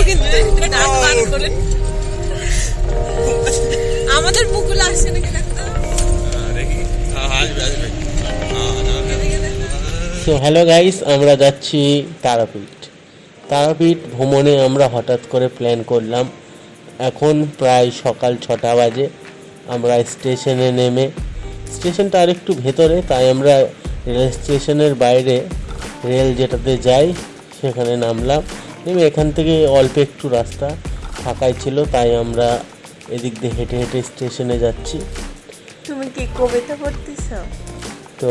কিন্তু আমাদের মুকুল আসছে নাকি দেখো। সো হ্যালো গাইস, আমরা যাচ্ছি তারাপীঠ। তারাপীঠ ভ্রমণে আমরা হঠাৎ করে প্ল্যান করলাম। এখন প্রায় সকাল 6টা বাজে। আমরা স্টেশনে নেমে, স্টেশনটা আর একটু ভেতরে, তাই আমরা রেল স্টেশনের বাইরে রেল যেটাতে যাই সেখানে নামলাম। নেমে এখান থেকে অল্প একটু রাস্তা ফাঁকাই ছিল, তাই আমরা এদিক দিয়ে হেঁটে হেঁটে স্টেশনে যাচ্ছি। তুমি কি কবিতা পড়তেছ? তো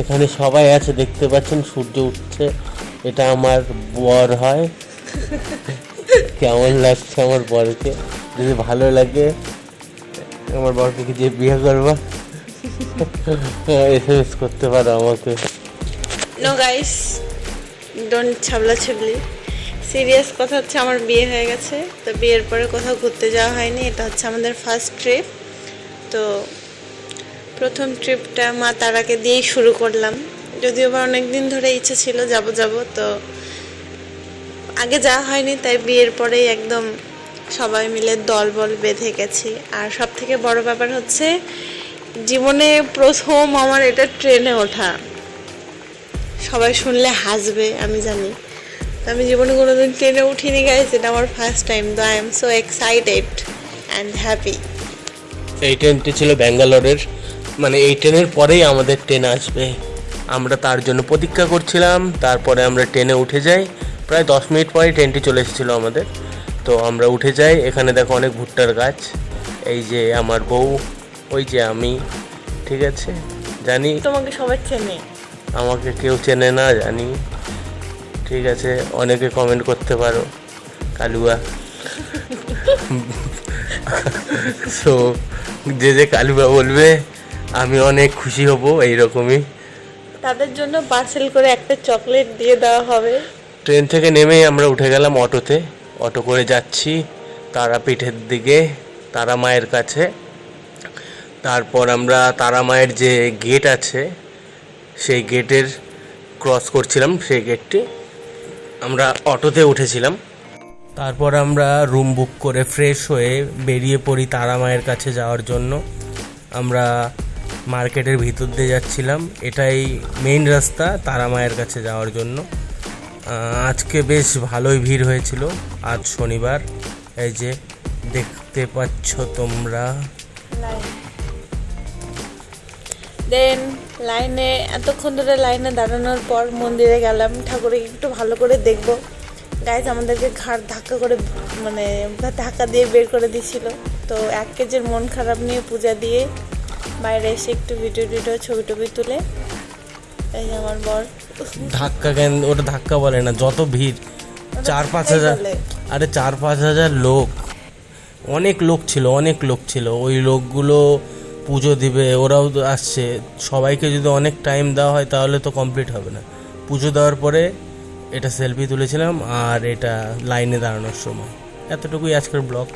এখানে সবাই আছে, দেখতে পাচ্ছেন, সূর্য উঠছে। এটা আমার বর হয়। কেমন লাগছে আমার বরকে? যদি ভালো লাগে আমার বরকে কি যে বিয়ে করবা, SMS করতে পারো আমাকে। নো গাইস, ডোন্ট ছাবলা ছাবলি। সিরিয়াস কথা হচ্ছে, আমার বিয়ে হয়ে গেছে। তো বিয়ের পরে কোথাও ঘুরতে যাওয়া হয়নি। এটা হচ্ছে আমাদের ফার্স্ট ট্রিপ। তো প্রথম ট্রিপটা মা তারাকে দিয়েই শুরু করলাম। যদিও বা অনেক দিন ধরে ইচ্ছে ছিল যাব তো আগে যাওয়া হয়নি, তাই বিয়ের পরেই একদম সবাই মিলে দলবল বেঁধে গেছি। আর সব থেকে বড় ব্যাপার হচ্ছে জীবনে প্রথম আমার এটা ট্রেনে ওঠা। সবাই শুনলে হাসবে আমি জানি, তো আমি জীবনে কোনোদিন ট্রেনে উঠিনি গাইস। এটা আমার ফার্স্ট টাইম। তো I am so excited and happy. এই ট্রেনটি ছিল ব্যাঙ্গালোরের, মানে এই ট্রেনের পরেই আমাদের ট্রেন আসবে। আমরা তার জন্য প্রতীক্ষা করছিলাম। তারপরে আমরা ট্রেনে উঠে যাই। প্রায় 10 মিনিট পরে ট্রেনটি চলে এসেছিলো আমাদের। তো আমরা উঠে যাই। এখানে দেখো অনেক ভুট্টার গাছ। এই যে আমার বউ, ওই যে আমি, ঠিক আছে। জানি তোমাকে সবাই চেনে, আমাকে কেউ চেনে না জানি, ঠিক আছে। অনেকে কমেন্ট করতে পারো কালুয়া। সো যে কালুয়া বলবে আমি অনেক খুশি হব, এইরকমই। তাদের জন্য পার্সেল করে একটা চকলেট দিয়ে দেওয়া হবে। ট্রেন থেকে নেমেই আমরা উঠে গেলাম অটোতে। অটো করে যাচ্ছি তারাপীঠের দিকে, তারা মায়ের কাছে। তারপর আমরা তারা মায়ের যে গেট আছে সেই গেটের ক্রস করছিলাম। সেই গেটটি আমরা অটোতে উঠেছিলাম। তারপর আমরা রুম বুক করে ফ্রেশ হয়ে বেরিয়ে পড়ি তারা মায়ের কাছে যাওয়ার জন্য। আমরা মার্কেটের ভিতর দিয়ে যাচ্ছিলাম। এটাই মেইন রাস্তা তারা মায়ের কাছে যাওয়ার জন্য। আজকে বেশ ভালোই ভিড় হয়েছিল। আজ শনিবার। এই যে দেখতে পাচ্ছ তোমরা। দেন লাইনে এতক্ষণ ধরে লাইনে দাঁড়ানোর পর মন্দিরে গেলাম। ঠাকুরকে একটু ভালো করে দেখবো। গাইজ আমাদেরকে ঘাড় ধাক্কা করে, মানে ধাক্কা দিয়ে বের করে দিয়েছিল। তো 1 কেজির মন খারাপ নিয়ে পূজা দিয়ে বাইরে এসে একটু ভিডিও ছবি টবি তুলে, এই যে আমার বর। ধাক্কা কেন? ওটা ধাক্কা বলে না, যত ভিড়। 4-5 হাজার, আরে 4-5 হাজার লোক। অনেক লোক ছিল। ওই লোকগুলো পুজো দিবে, ওরাও আসছে। সবাইকে যদি অনেক টাইম দেওয়া হয় তাহলে তো কমপ্লিট হবে না। পুজো দেওয়ার পরে এটা সেলফি তুলেছিলাম, আর এটা লাইনে দাঁড়ানোর সময়। এতটুকুই আজকের ব্লগ।